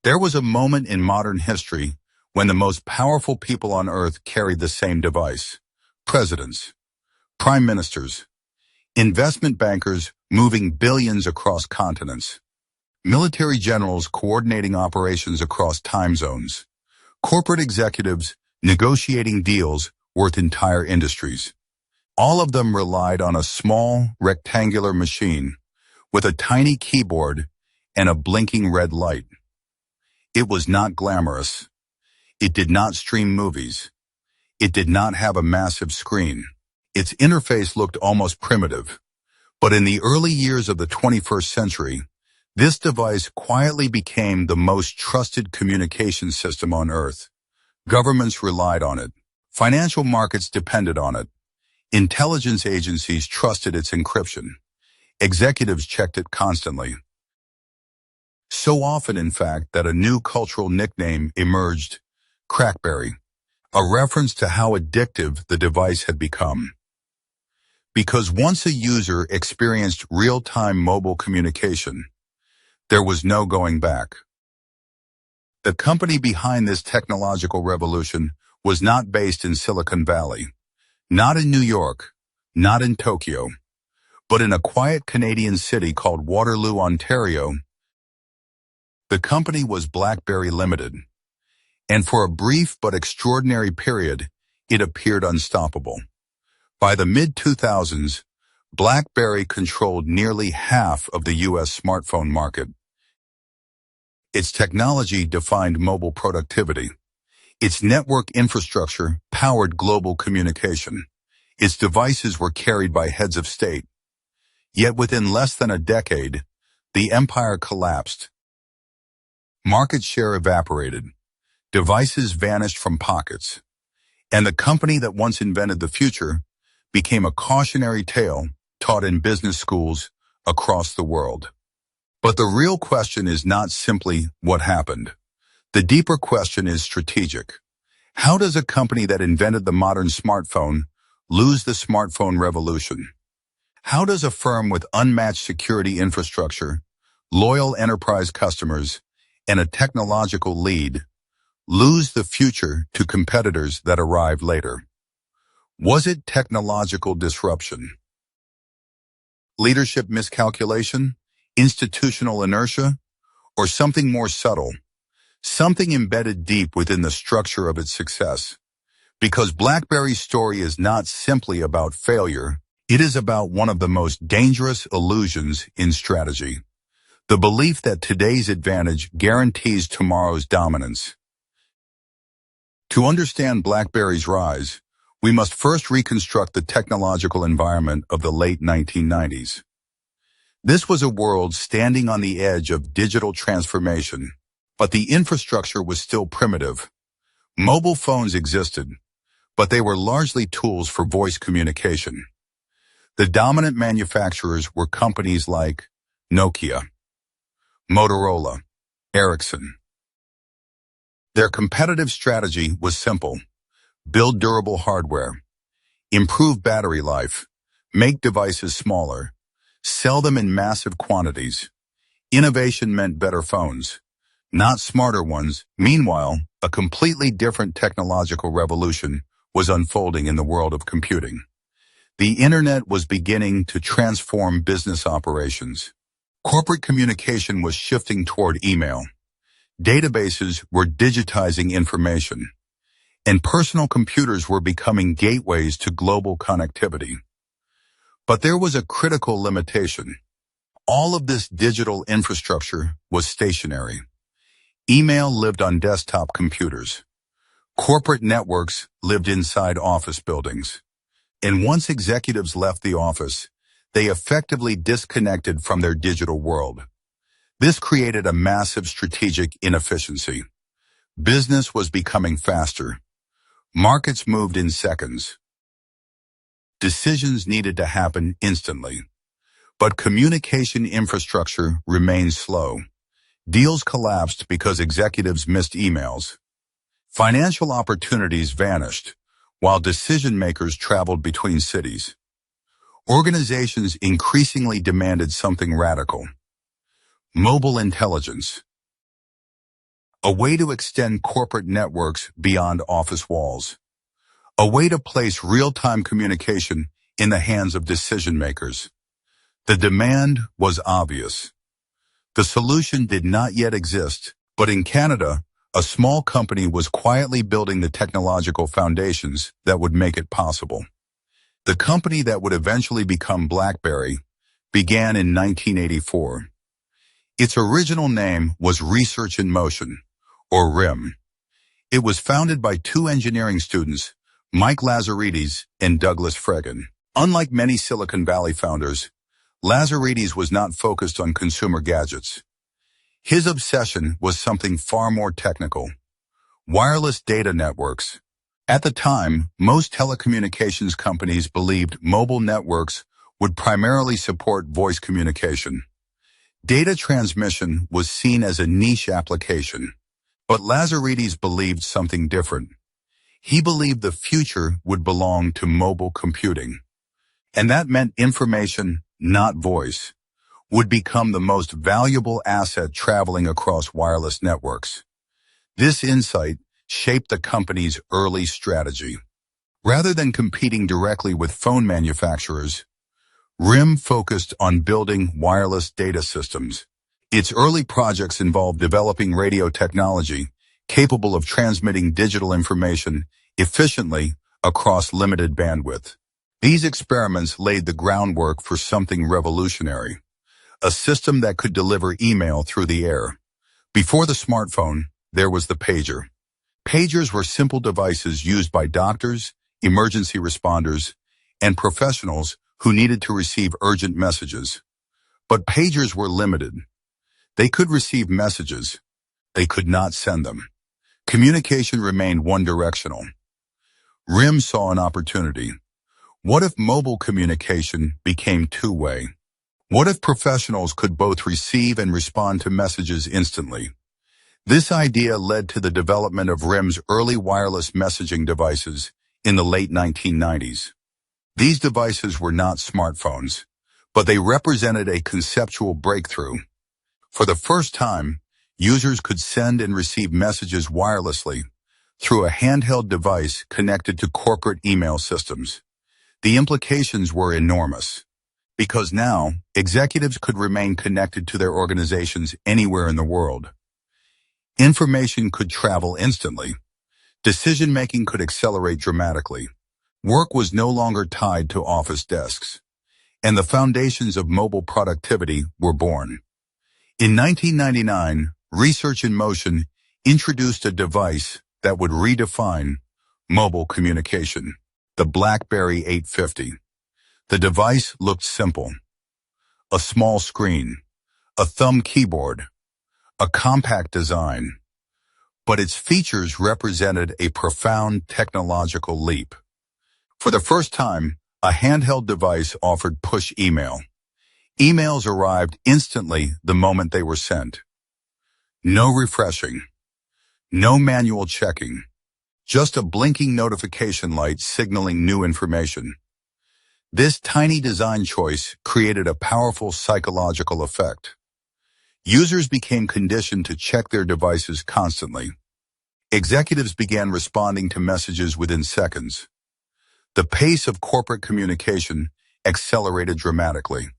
There was a moment in modern history when the most powerful people on earth carried the same device. Presidents, prime ministers, investment bankers moving billions across continents, military generals coordinating operations across time zones, corporate executives negotiating deals worth entire industries. All of them relied on a small, rectangular machine with a tiny keyboard and a blinking red light. It was not glamorous. It did not stream movies. It did not have a massive screen. Its interface looked almost primitive. But in the early years of the 21st century, this device quietly became the most trusted communication system on Earth. Governments relied on it. Financial markets depended on it. Intelligence agencies trusted its encryption. Executives checked it constantly. So often, in fact, that a new cultural nickname emerged, BlackBerry, a reference to how addictive the device had become. Because once a user experienced real-time mobile communication, there was no going back. The company behind this technological revolution was not based in Silicon Valley, not in New York, not in Tokyo, but in a quiet Canadian city called Waterloo, Ontario. The company was BlackBerry Limited, and for a brief but extraordinary period, it appeared unstoppable. By the mid-2000s, BlackBerry controlled nearly half of the U.S. smartphone market. Its technology defined mobile productivity. Its network infrastructure powered global communication. Its devices were carried by heads of state. Yet within less than a decade, the empire collapsed. Market share evaporated. Devices vanished from pockets. And the company that once invented the future became a cautionary tale taught in business schools across the world. But the real question is not simply what happened. The deeper question is strategic. How does a company that invented the modern smartphone lose the smartphone revolution? How does a firm with unmatched security infrastructure, loyal enterprise customers, and a technological lead lose the future to competitors that arrive later? Was it technological disruption? Leadership miscalculation? Institutional inertia? Or something more subtle? Something embedded deep within the structure of its success? Because BlackBerry's story is not simply about failure, it is about one of the most dangerous illusions in strategy. The belief that today's advantage guarantees tomorrow's dominance. To understand BlackBerry's rise, we must first reconstruct the technological environment of the late 1990s. This was a world standing on the edge of digital transformation, but the infrastructure was still primitive. Mobile phones existed, but they were largely tools for voice communication. The dominant manufacturers were companies like Nokia, Motorola, Ericsson. Their competitive strategy was simple: build durable hardware, improve battery life, make devices smaller, sell them in massive quantities. Innovation meant better phones, not smarter ones. Meanwhile, a completely different technological revolution was unfolding in the world of computing. The internet was beginning to transform business operations. Corporate communication was shifting toward email. Databases were digitizing information, and personal computers were becoming gateways to global connectivity. But there was a critical limitation. All of this digital infrastructure was stationary. Email lived on desktop computers. Corporate networks lived inside office buildings. And once executives left the office, they effectively disconnected from their digital world. This created a massive strategic inefficiency. Business was becoming faster. Markets moved in seconds. Decisions needed to happen instantly. But communication infrastructure remained slow. Deals collapsed because executives missed emails. Financial opportunities vanished, while decision-makers traveled between cities. Organizations increasingly demanded something radical: mobile intelligence. a way to extend corporate networks beyond office walls, a way to place real-time communication in the hands of decision-makers. The demand was obvious. The solution did not yet exist, but in Canada, a small company was quietly building the technological foundations that would make it possible. The company that would eventually become BlackBerry began in 1984. Its original name was Research in Motion, or RIM. It was founded by two engineering students, Mike Lazaridis and Douglas Fregan. Unlike many Silicon Valley founders, Lazaridis was not focused on consumer gadgets. His obsession was something far more technical: wireless data networks. At the time, most telecommunications companies believed mobile networks would primarily support voice communication. Data transmission was seen as a niche application. But Lazaridis believed something different. He believed the future would belong to mobile computing. And that meant information, not voice, would become the most valuable asset traveling across wireless networks. This insight shaped the company's early strategy. Rather than competing directly with phone manufacturers, RIM focused on building wireless data systems. Its early projects involved developing radio technology capable of transmitting digital information efficiently across limited bandwidth. These experiments laid the groundwork for something revolutionary: a system that could deliver email through the air. Before the smartphone, there was the pager. Pagers were simple devices used by doctors, emergency responders, and professionals who needed to receive urgent messages. But pagers were limited. They could receive messages. They could not send them. Communication remained one-directional. RIM saw an opportunity. What if mobile communication became two-way? What if professionals could both receive and respond to messages instantly? This idea led to the development of RIM's early wireless messaging devices in the late 1990s. These devices were not smartphones, but they represented a conceptual breakthrough. For the first time, users could send and receive messages wirelessly through a handheld device connected to corporate email systems. The implications were enormous, because now executives could remain connected to their organizations anywhere in the world. Information could travel instantly. Decision-making could accelerate dramatically. Work was no longer tied to office desks, and the foundations of mobile productivity were born. In 1999, Research in Motion introduced a device that would redefine mobile communication: the BlackBerry 850. The device looked simple: a small screen, a thumb keyboard, a compact design. But its features represented a profound technological leap. For the first time, a handheld device offered push email. Emails arrived instantly the moment they were sent. No refreshing, no manual checking, just a blinking notification light signaling new information. This tiny design choice created a powerful psychological effect. Users became conditioned to check their devices constantly. Executives began responding to messages within seconds. The pace of corporate communication accelerated dramatically.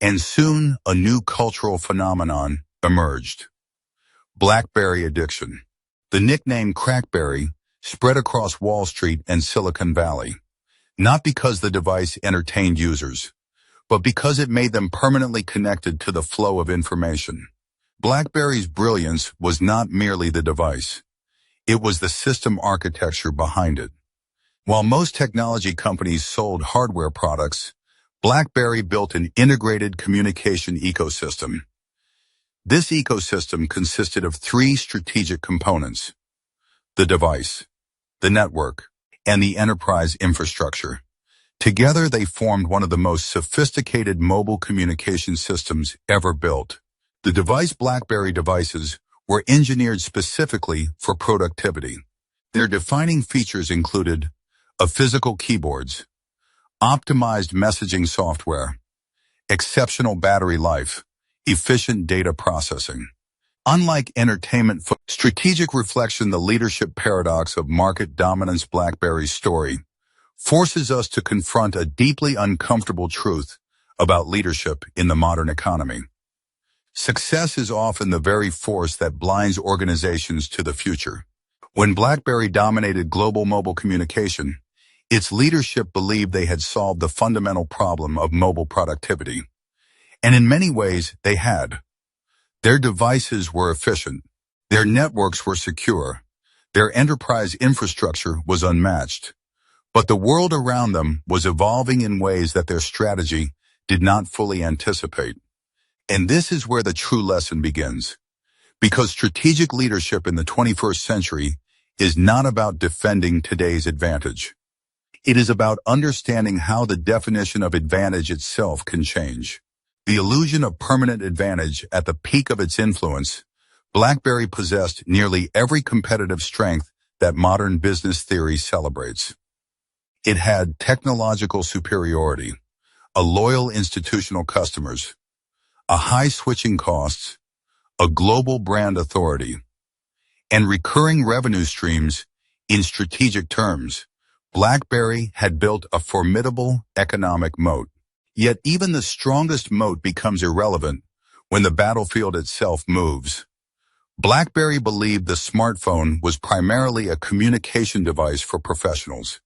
And soon, a new cultural phenomenon emerged: BlackBerry addiction. The nickname Crackberry spread across Wall Street and Silicon Valley, not because the device entertained users, but because it made them permanently connected to the flow of information. BlackBerry's brilliance was not merely the device. It was the system architecture behind it. While most technology companies sold hardware products, BlackBerry built an integrated communication ecosystem. This ecosystem consisted of three strategic components: the device, the network, and the enterprise infrastructure. Together, they formed one of the most sophisticated mobile communication systems ever built. The BlackBerry devices were engineered specifically for productivity. Their defining features included a physical keyboards, optimized messaging software, exceptional battery life, efficient data processing. Unlike entertainment, strategic reflection, the leadership paradox of market dominance, BlackBerry's story forces us to confront a deeply uncomfortable truth about leadership in the modern economy. Success is often the very force that blinds organizations to the future. When BlackBerry dominated global mobile communication, its leadership believed they had solved the fundamental problem of mobile productivity. And in many ways, they had. Their devices were efficient. Their networks were secure. Their enterprise infrastructure was unmatched. But the world around them was evolving in ways that their strategy did not fully anticipate. And this is where the true lesson begins. Because strategic leadership in the 21st century is not about defending today's advantage. It is about understanding how the definition of advantage itself can change. The illusion of permanent advantage at the peak of its influence, BlackBerry possessed nearly every competitive strength that modern business theory celebrates. It had technological superiority, a loyal institutional customers, a high switching costs, a global brand authority, and recurring revenue streams. In strategic terms, BlackBerry had built a formidable economic moat. Yet even the strongest moat becomes irrelevant when the battlefield itself moves. BlackBerry believed the smartphone was primarily a communication device for professionals.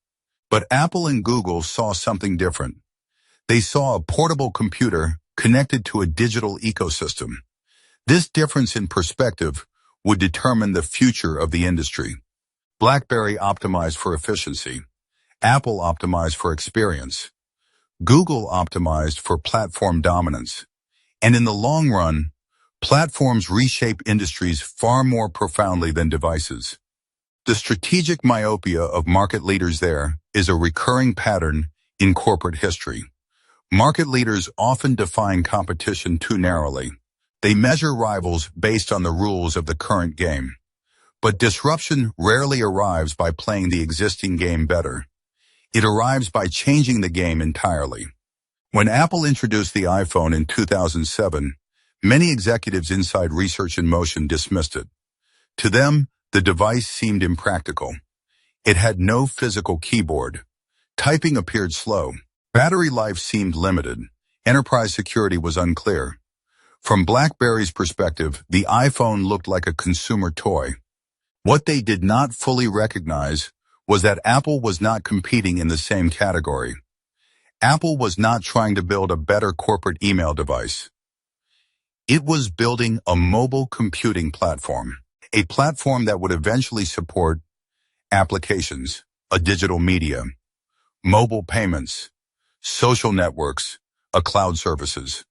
But Apple and Google saw something different. They saw a portable computer connected to a digital ecosystem. This difference in perspective would determine the future of the industry. BlackBerry optimized for efficiency. Apple optimized for experience. Google optimized for platform dominance. And in the long run, platforms reshape industries far more profoundly than devices. The strategic myopia of market leaders there is a recurring pattern in corporate history. Market leaders often define competition too narrowly. They measure rivals based on the rules of the current game. But disruption rarely arrives by playing the existing game better. It arrives by changing the game entirely. When Apple introduced the iPhone in 2007, many executives inside Research in Motion dismissed it. To them, the device seemed impractical. It had no physical keyboard. Typing appeared slow. Battery life seemed limited. Enterprise security was unclear. From BlackBerry's perspective, the iPhone looked like a consumer toy. What they did not fully recognize was that Apple was not competing in the same category. Apple was not trying to build a better corporate email device. It was building a mobile computing platform, a platform that would eventually support applications, a digital media, mobile payments, social networks, a cloud services,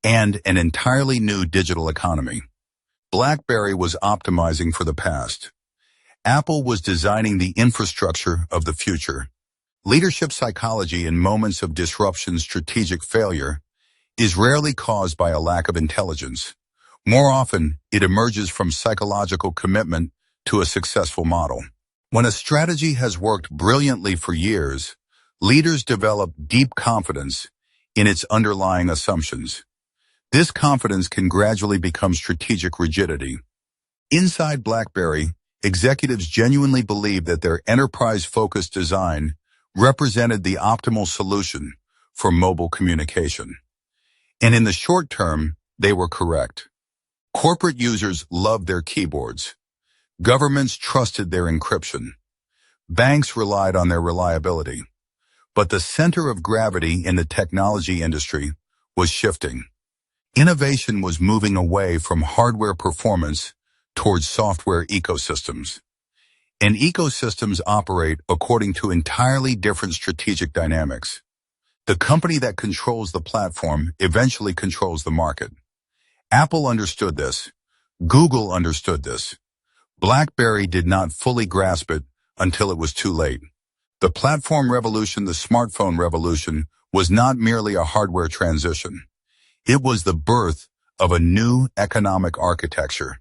and an entirely new digital economy. BlackBerry was optimizing for the past. Apple was designing the infrastructure of the future. Leadership psychology in moments of disruption, strategic failure, is rarely caused by a lack of intelligence. More often, it emerges from psychological commitment to a successful model. When a strategy has worked brilliantly for years, leaders develop deep confidence in its underlying assumptions. This confidence can gradually become strategic rigidity. Inside BlackBerry, executives genuinely believed that their enterprise-focused design represented the optimal solution for mobile communication. And in the short term, they were correct. Corporate users loved their keyboards. Governments trusted their encryption. Banks relied on their reliability. But the center of gravity in the technology industry was shifting. Innovation was moving away from hardware performance towards software ecosystems. And ecosystems operate according to entirely different strategic dynamics. The company that controls the platform eventually controls the market. Apple understood this. Google understood this. BlackBerry did not fully grasp it until it was too late. The platform revolution, the smartphone revolution, was not merely a hardware transition. It was the birth of a new economic architecture.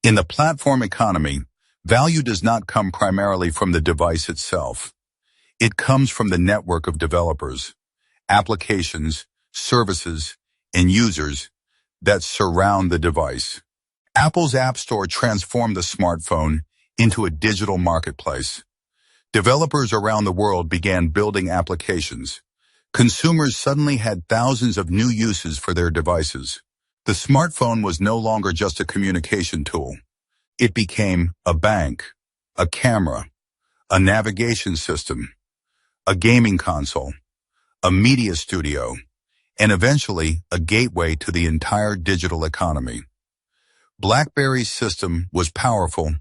In the platform economy, value does not come primarily from the device itself. It comes from the network of developers, applications, services, and users that surround the device. Apple's App Store transformed the smartphone into a digital marketplace. Developers around the world began building applications. Consumers suddenly had thousands of new uses for their devices. The smartphone was no longer just a communication tool. It became a bank, a camera, a navigation system, a gaming console, a media studio, and eventually a gateway to the entire digital economy. BlackBerry's system was powerful,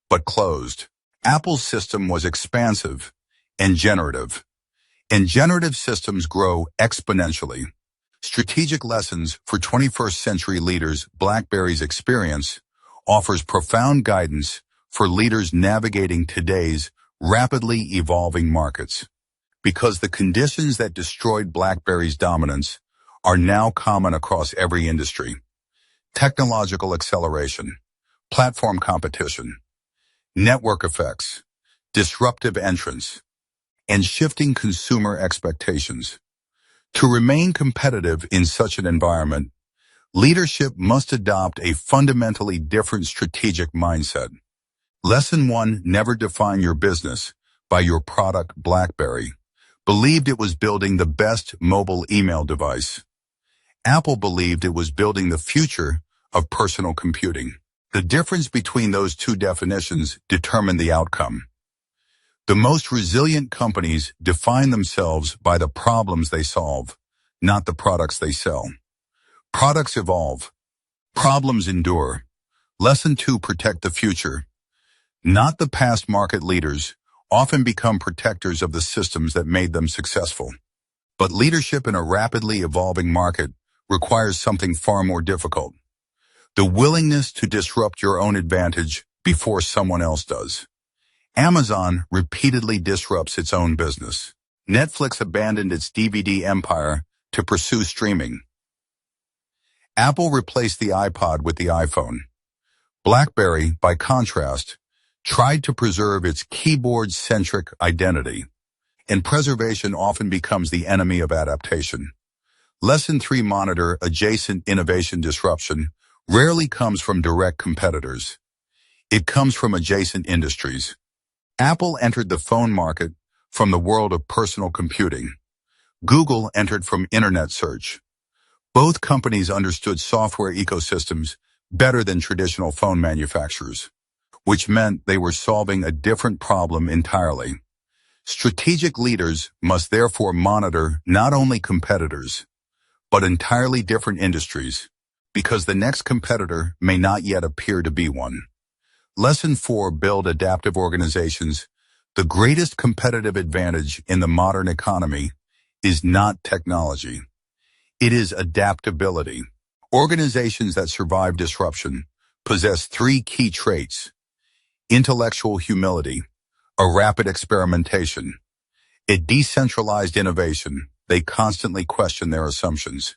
but closed. Apple's system was expansive and generative. And generative systems grow exponentially. Strategic lessons for 21st century leaders. BlackBerry's experience offers profound guidance for leaders navigating today's rapidly evolving markets. Because the conditions that destroyed BlackBerry's dominance are now common across every industry. Technological acceleration, platform competition, network effects, disruptive entrants, and shifting consumer expectations. To remain competitive in such an environment, leadership must adopt a fundamentally different strategic mindset. Lesson 1: Never define your business by your product. BlackBerry believed it was building the best mobile email device. Apple believed it was building the future of personal computing. The difference between those two definitions determined the outcome. The most resilient companies define themselves by the problems they solve, not the products they sell. Products evolve. Problems endure. Lesson 2: Protect the future. Not the past. Market leaders often become protectors of the systems that made them successful. But leadership in a rapidly evolving market requires something far more difficult: the willingness to disrupt your own advantage before someone else does. Amazon repeatedly disrupts its own business. Netflix abandoned its DVD empire to pursue streaming. Apple replaced the iPod with the iPhone. BlackBerry, by contrast, tried to preserve its keyboard-centric identity, and preservation often becomes the enemy of adaptation. Lesson 3: Monitor adjacent innovation. Disruption rarely comes from direct competitors. It comes from adjacent industries. Apple entered the phone market from the world of personal computing. Google entered from internet search. Both companies understood software ecosystems better than traditional phone manufacturers, which meant they were solving a different problem entirely. Strategic leaders must therefore monitor not only competitors, but entirely different industries, because the next competitor may not yet appear to be one. Lesson 4: Build adaptive organizations. The greatest competitive advantage in the modern economy is not technology. It is adaptability. Organizations that survive disruption possess 3 key traits: intellectual humility, a rapid experimentation, a decentralized innovation. They constantly question their assumptions.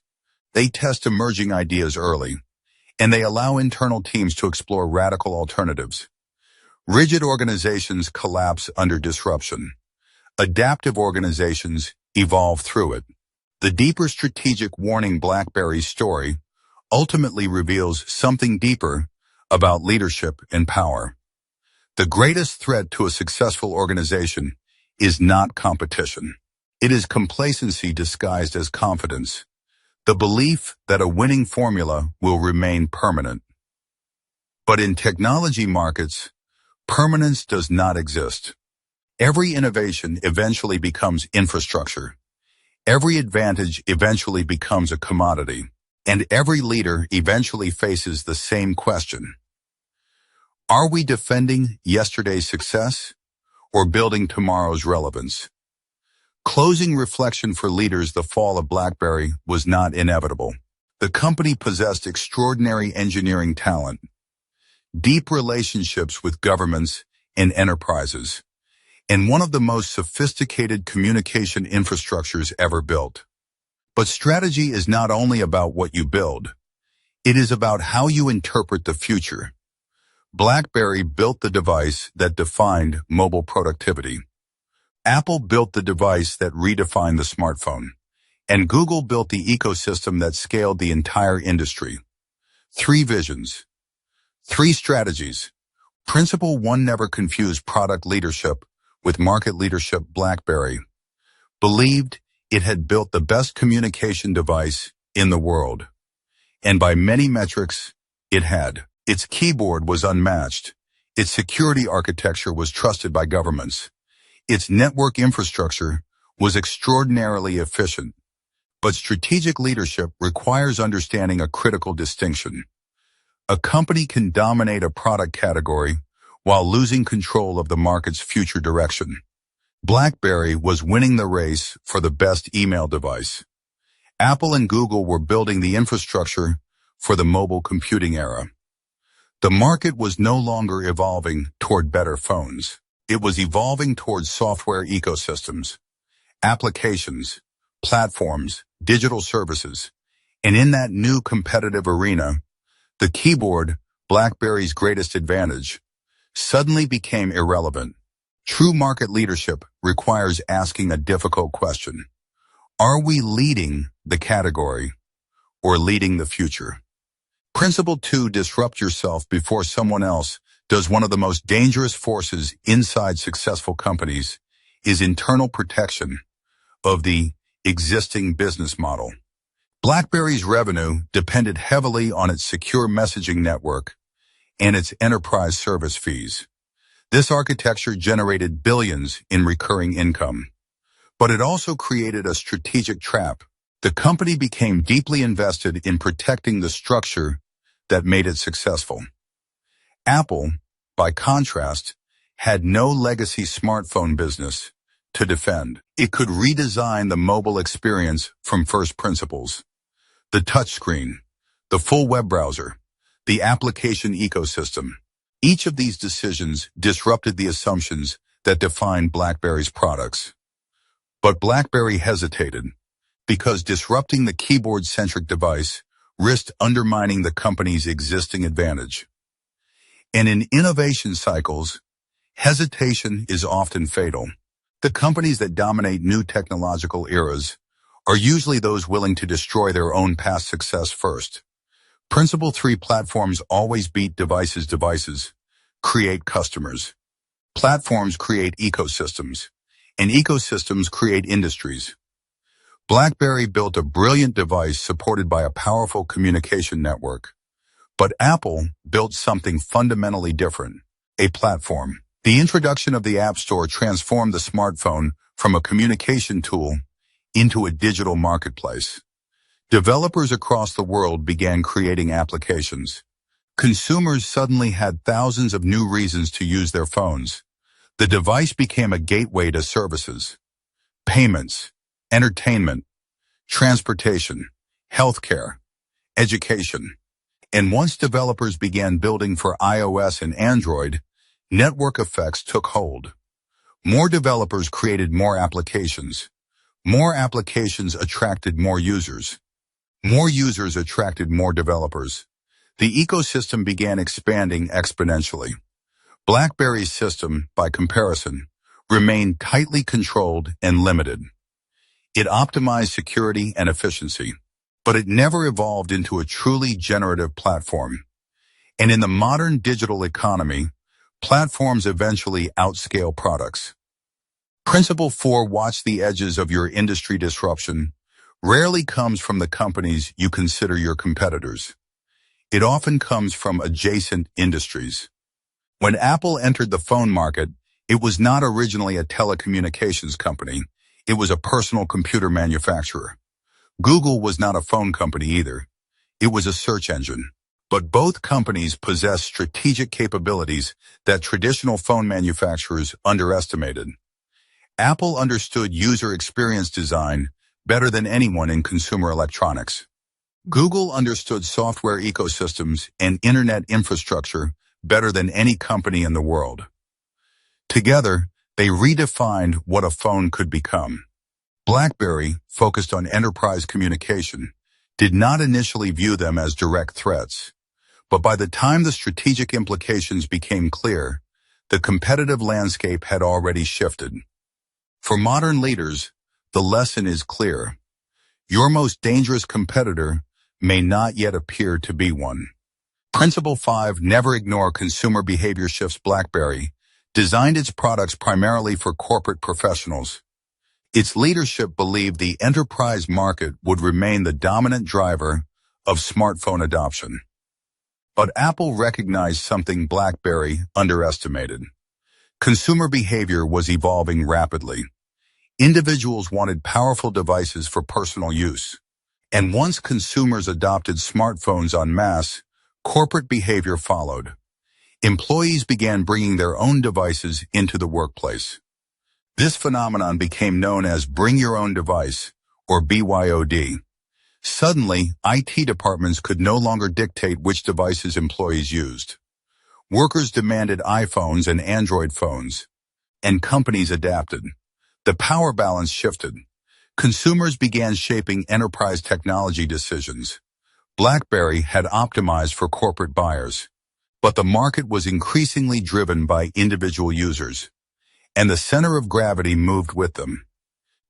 They test emerging ideas early, and they allow internal teams to explore radical alternatives. Rigid organizations collapse under disruption. Adaptive organizations evolve through it. The deeper strategic warning. BlackBerry's story ultimately reveals something deeper about leadership and power. The greatest threat to a successful organization is not competition. It is complacency disguised as confidence. The belief that a winning formula will remain permanent. But in technology markets, permanence does not exist. Every innovation eventually becomes infrastructure. Every advantage eventually becomes a commodity. And every leader eventually faces the same question: are we defending yesterday's success or building tomorrow's relevance? Closing reflection for leaders. The fall of BlackBerry was not inevitable. The company possessed extraordinary engineering talent, deep relationships with governments and enterprises, and one of the most sophisticated communication infrastructures ever built. But strategy is not only about what you build, it is about how you interpret the future. BlackBerry built the device that defined mobile productivity. Apple built the device that redefined the smartphone, and Google built the ecosystem that scaled the entire industry. 3 visions. 3 strategies. Principle 1. Never confuse product leadership with market leadership. BlackBerry believed it had built the best communication device in the world. And by many metrics, it had. Its keyboard was unmatched. Its security architecture was trusted by governments. Its network infrastructure was extraordinarily efficient. But strategic leadership requires understanding a critical distinction. A company can dominate a product category while losing control of the market's future direction. BlackBerry was winning the race for the best email device. Apple and Google were building the infrastructure for the mobile computing era. The market was no longer evolving toward better phones. It was evolving towards software ecosystems, applications, platforms, digital services. And in that new competitive arena, the keyboard, BlackBerry's greatest advantage, suddenly became irrelevant. True market leadership requires asking a difficult question. Are we leading the category or leading the future? Principle 2. Disrupt yourself before someone else does. One of the most dangerous forces inside successful companies is internal protection of the existing business model. BlackBerry's revenue depended heavily on its secure messaging network and its enterprise service fees. This architecture generated billions in recurring income. But it also created a strategic trap. The company became deeply invested in protecting the structure that made it successful. Apple, by contrast, had no legacy smartphone business to defend. It could redesign the mobile experience from first principles. The touchscreen, the full web browser, the application ecosystem. Each of these decisions disrupted the assumptions that defined BlackBerry's products. But BlackBerry hesitated because disrupting the keyboard-centric device risked undermining the company's existing advantage. And in innovation cycles, hesitation is often fatal. The companies that dominate new technological eras are usually those willing to destroy their own past success first. Principle 3. Platforms always beat devices. Devices create customers. Platforms create ecosystems, and ecosystems create industries. BlackBerry built a brilliant device supported by a powerful communication network. But Apple built something fundamentally different, a platform. The introduction of the App Store transformed the smartphone from a communication tool into a digital marketplace. Developers across the world began creating applications. Consumers suddenly had thousands of new reasons to use their phones. The device became a gateway to services, payments, entertainment, transportation, healthcare, education. And once developers began building for iOS and Android, network effects took hold. More developers created more applications. More applications attracted more users. More users attracted more developers. The ecosystem began expanding exponentially. BlackBerry's system, by comparison, remained tightly controlled and limited. It optimized security and efficiency, but it never evolved into a truly generative platform. And in the modern digital economy, platforms eventually outscale products. Principle 4. Watch the edges of your industry. Disruption rarely comes from the companies you consider your competitors. It often comes from adjacent industries. When Apple entered the phone market, it was not originally a telecommunications company. It was a personal computer manufacturer. Google was not a phone company either. It was a search engine. But both companies possessed strategic capabilities that traditional phone manufacturers underestimated. Apple understood user experience design better than anyone in consumer electronics. Google understood software ecosystems and internet infrastructure better than any company in the world. Together, they redefined what a phone could become. BlackBerry, focused on enterprise communication, did not initially view them as direct threats. But by the time the strategic implications became clear, the competitive landscape had already shifted. For modern leaders, the lesson is clear. Your most dangerous competitor may not yet appear to be one. Principle 5, never ignore consumer behavior shifts. BlackBerry designed its products primarily for corporate professionals. Its leadership believed the enterprise market would remain the dominant driver of smartphone adoption. But Apple recognized something BlackBerry underestimated. Consumer behavior was evolving rapidly. Individuals wanted powerful devices for personal use. And once consumers adopted smartphones en masse, corporate behavior followed. Employees began bringing their own devices into the workplace. This phenomenon became known as Bring Your Own Device, or BYOD. Suddenly, IT departments could no longer dictate which devices employees used. Workers demanded iPhones and Android phones, and companies adapted. The power balance shifted. Consumers began shaping enterprise technology decisions. BlackBerry had optimized for corporate buyers, but the market was increasingly driven by individual users, and the center of gravity moved with them.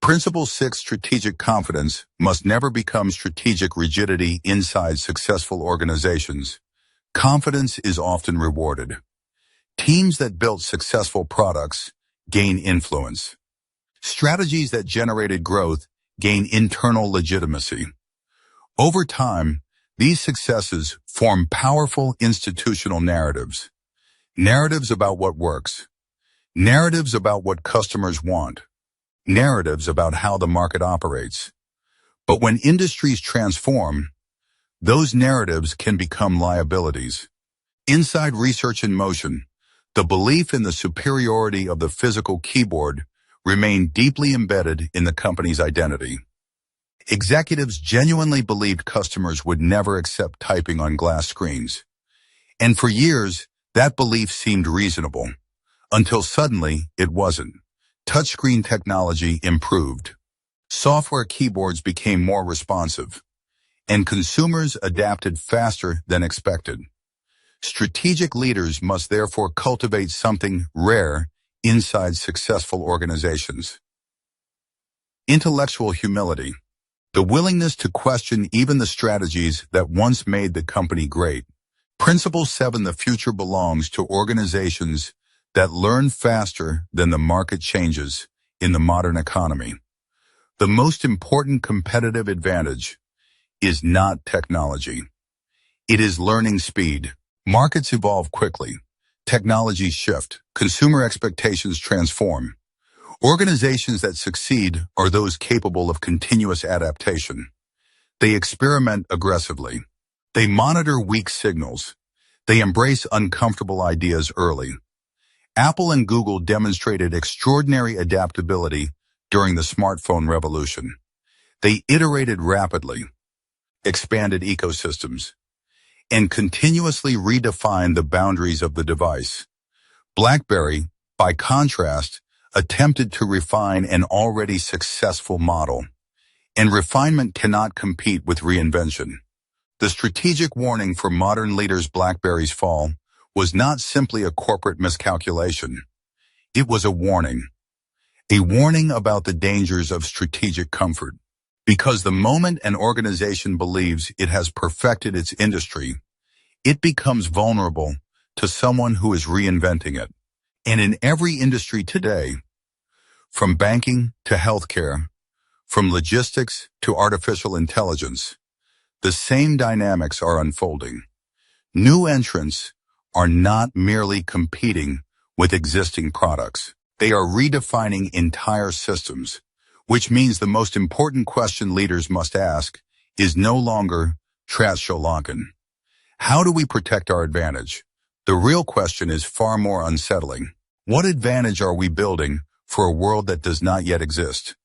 Principle 6, strategic confidence must never become strategic rigidity inside successful organizations. Confidence is often rewarded. Teams that built successful products gain influence. Strategies that generated growth gain internal legitimacy. Over time, these successes form powerful institutional narratives. Narratives about what works. Narratives about what customers want. Narratives about how the market operates. But when industries transform, those narratives can become liabilities. Inside Research in Motion, the belief in the superiority of the physical keyboard remained deeply embedded in the company's identity. Executives genuinely believed customers would never accept typing on glass screens. And for years, that belief seemed reasonable, until suddenly it wasn't. Touchscreen technology improved. Software keyboards became more responsive, and consumers adapted faster than expected. Strategic leaders must therefore cultivate something rare inside successful organizations. Intellectual humility. The willingness to question even the strategies that once made the company great. Principle 7, the future belongs to organizations that learn faster than the market changes in the modern economy. The most important competitive advantage is not technology. It is learning speed. Markets evolve quickly. Technologies shift. Consumer expectations transform. Organizations that succeed are those capable of continuous adaptation. They experiment aggressively. They monitor weak signals. They embrace uncomfortable ideas early. Apple and Google demonstrated extraordinary adaptability during the smartphone revolution. They iterated rapidly, expanded ecosystems, and continuously redefined the boundaries of the device. BlackBerry, by contrast, attempted to refine an already successful model, and refinement cannot compete with reinvention. The strategic warning for modern leaders, BlackBerry's fall, was not simply a corporate miscalculation. It was a warning about the dangers of strategic comfort. Because the moment an organization believes it has perfected its industry, it becomes vulnerable to someone who is reinventing it. And in every industry today, from banking to healthcare, from logistics to artificial intelligence, the same dynamics are unfolding. New entrants are not merely competing with existing products. They are redefining entire systems, which means the most important question leaders must ask is no longer Trasholankan. How do we protect our advantage? The real question is far more unsettling. What advantage are we building for a world that does not yet exist?